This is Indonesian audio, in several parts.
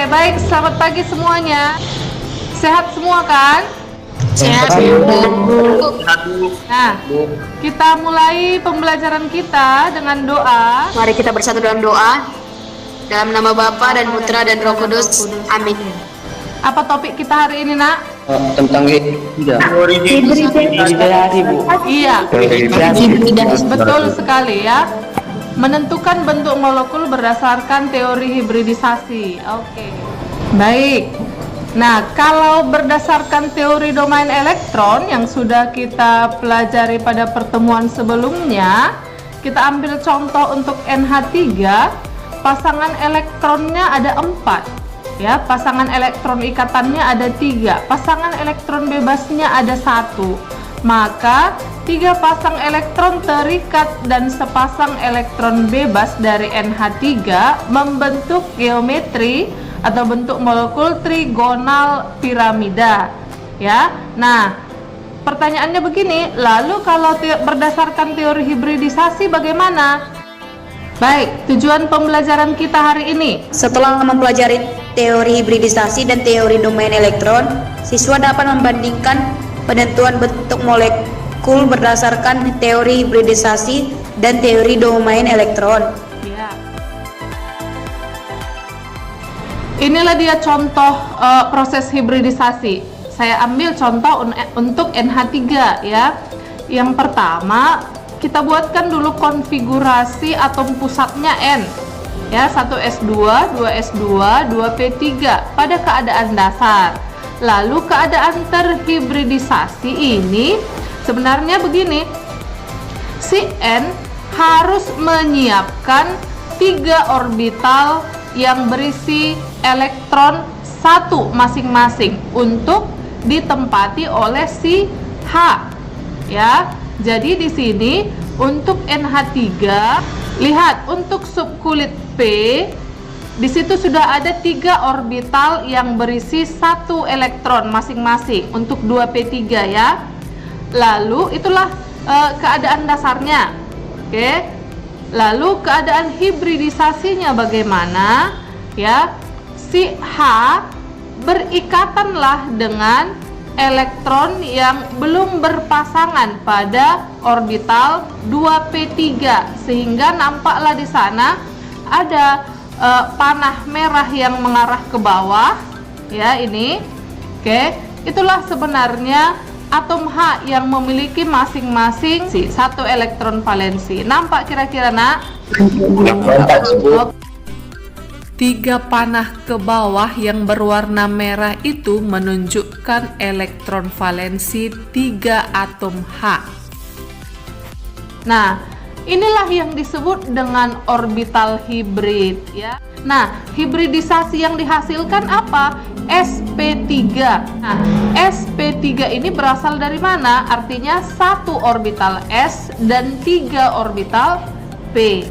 baik. Selamat pagi semuanya. Sehat semua kan? Sehat. Nah, kita mulai pembelajaran kita dengan doa. Mari kita bersatu dalam doa. Dalam nama Bapa dan Putra dan Roh Kudus. Amin. Apa topik kita hari ini, Nak? Tentang hibridisasi, Bu. Iya, Hibridisasi. betul sekali ya. Menentukan bentuk molekul berdasarkan teori hibridisasi. Oke. Baik. Nah, kalau berdasarkan teori domain elektron yang sudah kita pelajari pada pertemuan sebelumnya, kita ambil contoh untuk NH3, pasangan elektronnya ada 4. Ya, pasangan elektron ikatannya ada 3, pasangan elektron bebasnya ada 1. Maka 3 pasang elektron terikat dan sepasang elektron bebas dari NH3 membentuk geometri atau bentuk molekul trigonal piramida. Ya. Nah, pertanyaannya begini, lalu kalau berdasarkan teori hibridisasi bagaimana? Baik, tujuan pembelajaran kita hari ini. Setelah mempelajari teori hibridisasi dan teori domain elektron, siswa dapat membandingkan penentuan bentuk molekul berdasarkan teori hibridisasi dan teori domain elektron. Ya. Inilah dia contoh proses hibridisasi. Saya ambil contoh untuk NH3 ya. Yang pertama, kita buatkan dulu konfigurasi atom pusatnya N. Ya, 1s2, 2s2, 2p3 pada keadaan dasar. Lalu keadaan terhibridisasi ini sebenarnya begini. Si N harus menyiapkan 3 orbital yang berisi elektron 1 masing-masing untuk ditempati oleh si H. Ya. Jadi di sini untuk NH3, lihat untuk subkulit P, di situ sudah ada 3 orbital yang berisi 1 elektron masing-masing untuk 2p3 ya. Lalu itulah keadaan dasarnya. Oke. Lalu keadaan hibridisasinya bagaimana? Ya. Si H berikatanlah dengan elektron yang belum berpasangan pada orbital 2p3, sehingga nampaklah di sana ada panah merah yang mengarah ke bawah ya, ini. Oke, itulah sebenarnya atom H yang memiliki masing-masing 1 elektron valensi. Nampak kira-kira, Nak? Nampak, Bu. 3 panah ke bawah yang berwarna merah itu menunjukkan elektron valensi 3 atom H. Nah, inilah yang disebut dengan orbital hibrid ya. Nah, hibridisasi yang dihasilkan apa? sp3. Nah, sp3 ini berasal dari mana? Artinya 1 orbital s dan 3 orbital p.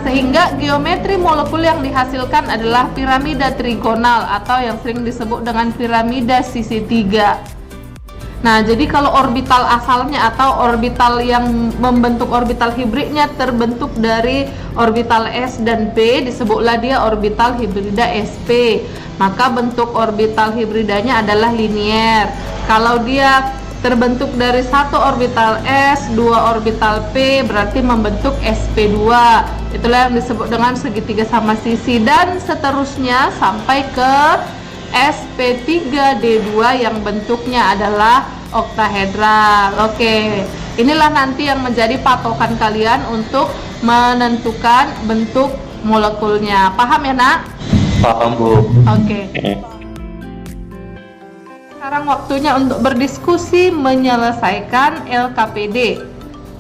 Sehingga geometri molekul yang dihasilkan adalah piramida trigonal atau yang sering disebut dengan piramida sisi 3. Nah, jadi kalau orbital asalnya atau orbital yang membentuk orbital hibridnya terbentuk dari orbital S dan P, disebutlah dia orbital hibrida sp. Maka bentuk orbital hibridanya adalah linier. Kalau dia terbentuk dari 1 orbital S, 2 orbital P, berarti membentuk sp2. Itulah yang disebut dengan segitiga sama sisi, dan seterusnya sampai ke sp3d2 yang bentuknya adalah oktahedral. Oke, inilah nanti yang menjadi patokan kalian untuk menentukan bentuk molekulnya. Paham ya, Nak? Paham, Bu. Oke. Sekarang waktunya untuk berdiskusi menyelesaikan LKPD.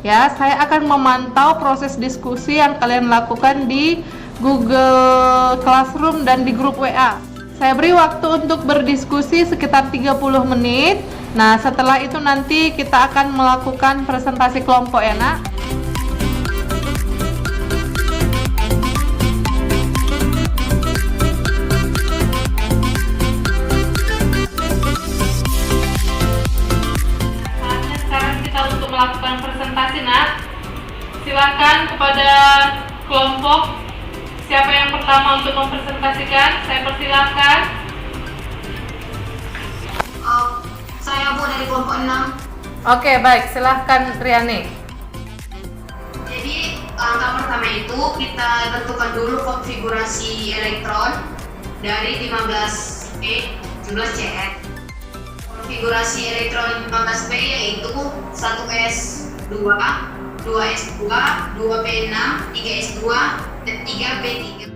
Ya, saya akan memantau proses diskusi yang kalian lakukan di Google Classroom dan di grup WA. Saya beri waktu untuk berdiskusi sekitar 30 menit. Nah, setelah itu nanti kita akan melakukan presentasi kelompok ya, Nak. Melakukan presentasi, Nak. Silakan kepada kelompok Siapa yang pertama untuk mempresentasikan? Saya persilahkan. Saya Bu dari kelompok 6. Oke, baik. Silahkan Riani. Jadi langkah pertama itu kita tentukan dulu konfigurasi elektron dari 15P 17Cn. Konfigurasi elektron 15P yaitu 1s2, 2s2, 2p6, 3s2, dan 3p3.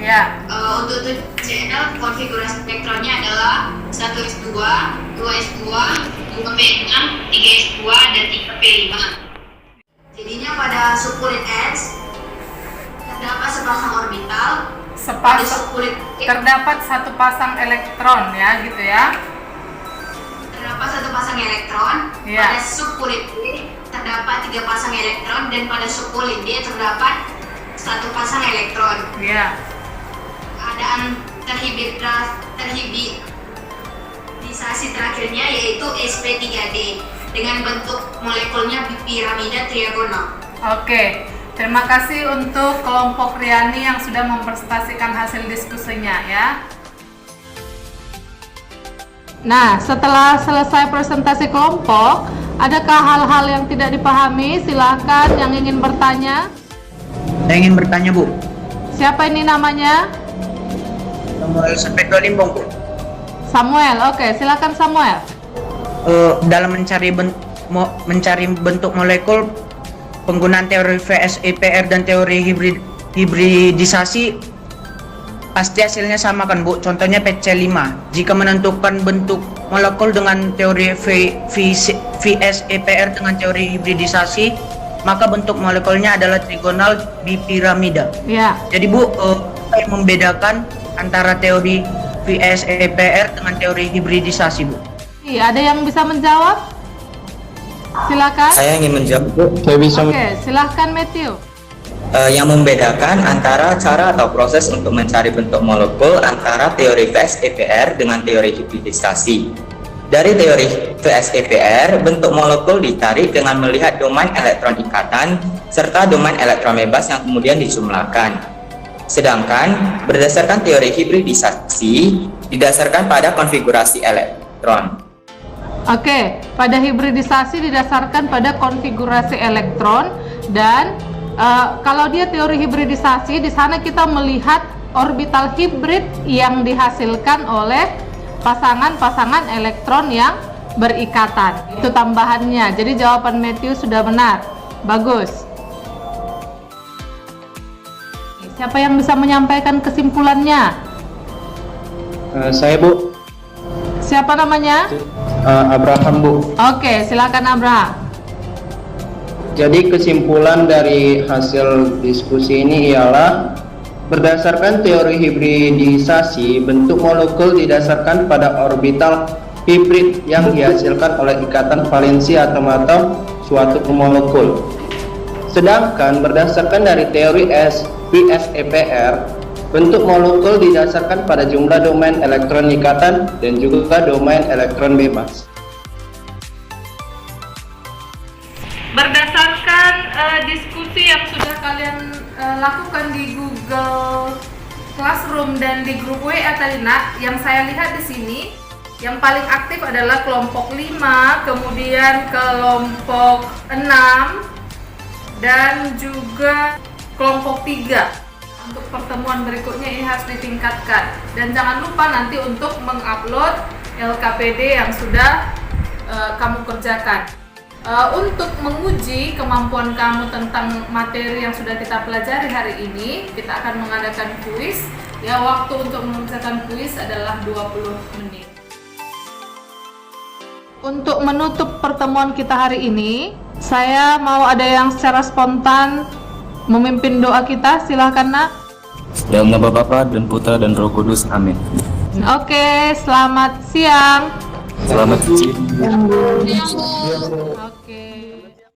Ya. Untuk channel konfigurasi elektronnya adalah 1s2, 2s2, 2p6, 3s2, dan 3p5. Jadinya pada subkulit S terdapat sepasang orbital. Pada subkulit E Terdapat satu pasang elektron ya, gitu ya. terdapat satu pasang elektron. Iya. Pada subkulit B terdapat 3 pasang elektron, dan pada subkulit D terdapat satu pasang elektron. Ya. Keadaan terhibridisasi terakhirnya yaitu sp3d dengan bentuk molekulnya piramida triagonal. Oke. Terima kasih untuk kelompok Riani yang sudah mempresentasikan hasil diskusinya ya. Nah, setelah selesai presentasi kelompok, adakah hal-hal yang tidak dipahami? Silakan yang ingin bertanya. Saya ingin bertanya, Bu. Siapa ini namanya? Samuel Sepedro Limbong, Bu. Samuel. Oke, silakan Samuel. Dalam mencari bentuk molekul, penggunaan teori VSEPR dan teori hibridisasi pasti hasilnya sama kan, Bu? Contohnya PC5. Jika menentukan bentuk molekul dengan teori VSEPR dengan teori hibridisasi, maka bentuk molekulnya adalah trigonal bipiramida. Ya. Jadi, Bu, apa yang membedakan antara teori VSEPR dengan teori hibridisasi, Bu? Ada yang bisa menjawab? Silakan. Saya ingin menjawab, Bu. Oke, silakan Matthew. Yang membedakan antara cara atau proses untuk mencari bentuk molekul antara teori VSEPR dengan teori hibridisasi. Dari teori VSEPR, bentuk molekul dicari dengan melihat domain elektron ikatan serta domain elektron bebas yang kemudian dijumlahkan. Sedangkan berdasarkan teori hibridisasi didasarkan pada konfigurasi elektron. Oke, pada hibridisasi didasarkan pada konfigurasi elektron dan kalau dia teori hibridisasi, di sana kita melihat orbital hibrid yang dihasilkan oleh pasangan-pasangan elektron yang berikatan. Itu tambahannya. Jadi jawaban Matthew sudah benar. Bagus. Siapa yang bisa menyampaikan kesimpulannya? Saya, Bu. Siapa namanya? Abraham, Bu. Oke, silakan Abraham. Jadi kesimpulan dari hasil diskusi ini ialah berdasarkan teori hibridisasi, bentuk molekul didasarkan pada orbital hibrid yang dihasilkan oleh ikatan valensi atom-atom suatu molekul. Sedangkan berdasarkan dari teori VSEPR, bentuk molekul didasarkan pada jumlah domain elektron ikatan dan juga domain elektron bebas. Berdasarkan diskusi yang sudah kalian lakukan di Google Classroom dan di grup WA tadi, yang saya lihat di sini yang paling aktif adalah kelompok 5, kemudian kelompok 6 dan juga kelompok 3. Untuk pertemuan berikutnya ini harus ditingkatkan, dan jangan lupa nanti untuk mengupload LKPD yang sudah kamu kerjakan. Untuk menguji kemampuan kamu tentang materi yang sudah kita pelajari hari ini, kita akan mengadakan kuis. Ya, waktu untuk mengerjakan kuis adalah 20 menit. Untuk menutup pertemuan kita hari ini, saya mau ada yang secara spontan memimpin doa kita. Silahkan, Nak. Dalam nama Bapa dan Putra dan Roh Kudus, amin. Oke, selamat siang. Selamat siang. Oke.